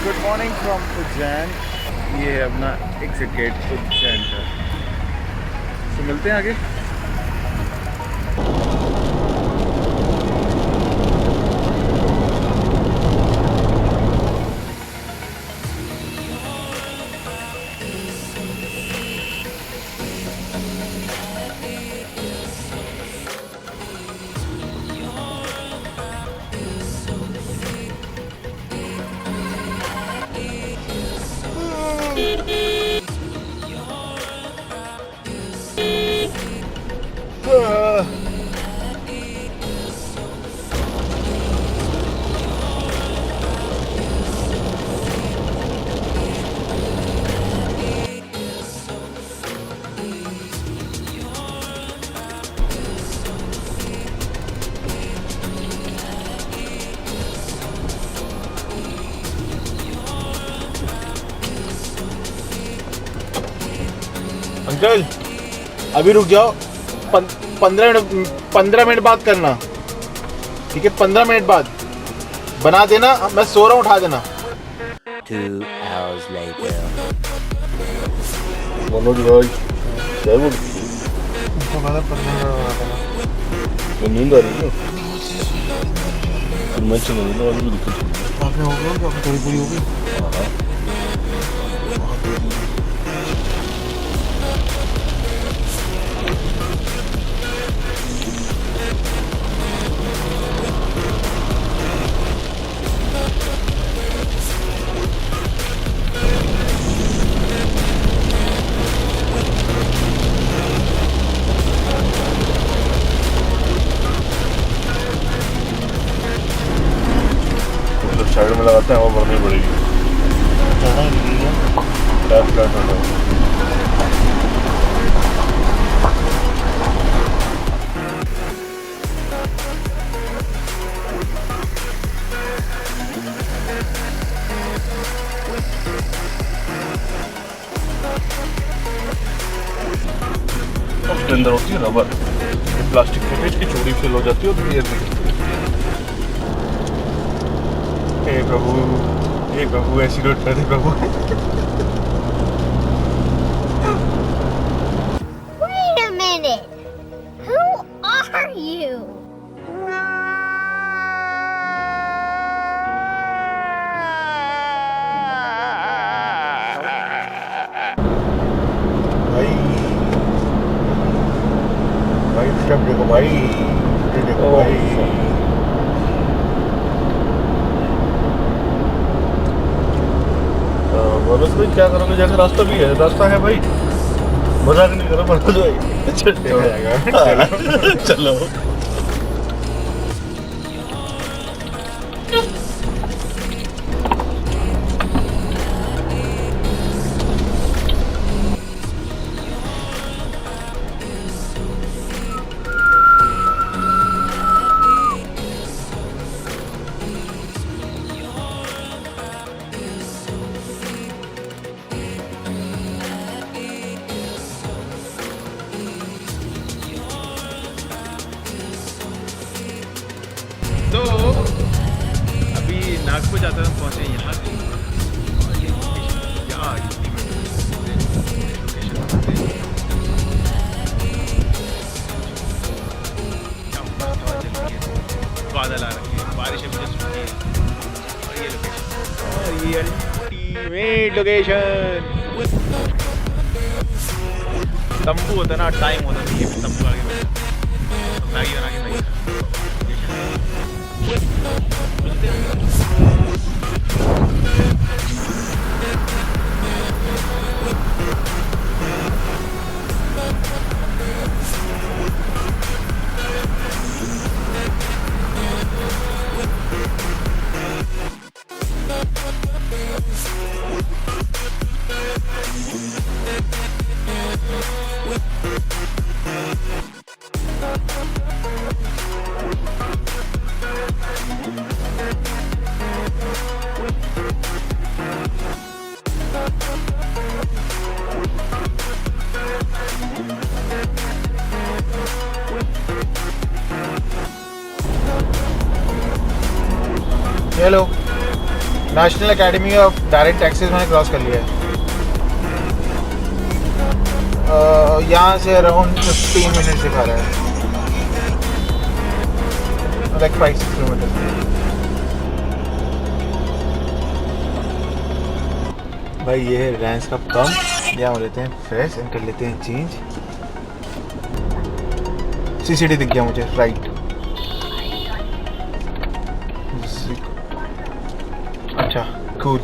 Good morning from Ujjain. ये है अपना एग्जिट गेट उज्जैन का। तो मिलते हैं आगे। अंकल अभी रुक जाओ, 15 मिनट बाद करना, ठीक है? 15 मिनट बाद बना देना, मैं सो रहा हूँ, उठा देना। 2 hours later. बोलो जी भाई, क्या बोल? नींद आ रही है तो मैं चला रहा हूँ। आपने हो गया क्या? थोड़ी पूरी हो गई। साइड में लगाते हैं, हवा भरनी पड़ेगी। उसके अंदर होती है रबर, प्लास्टिक के पेज की चोरी फिल हो जाती है तो एयर निकलती है। हे प्रभु ऐसी रोड कर दे प्रभु। Wait a minute. Who are you? भाई सब देखो भाई, ये देखो भाई। बस भाई क्या करोगे, जैसे रास्ता भी है, रास्ता है भाई, मजाक नहीं करो मनोज भाई। चलो तो अभी नागपुर जाते हम पहुँचे यहाँ से। बादल आ रखे हैं, बारिश अभी जस्ट रुकी है और ये अल्टीमेट लोकेशन। तंबू होता ना, टाइम होता नहीं है, तंबू आगे बैठा मैगी बना के भाई। Hello national academy of direct taxes मैंने क्रॉस कर लिया है। यहाँ से अराउंड 15 मिनट दिखा रहा है, लाइक 5-6 किलोमीटर। भाई ये है रेंज का पंप, यहाँ लेते हैं फ्रेश एंड कर लेते हैं चेंज। सीसीडी दिख गया मुझे राइट। अच्छा कूल।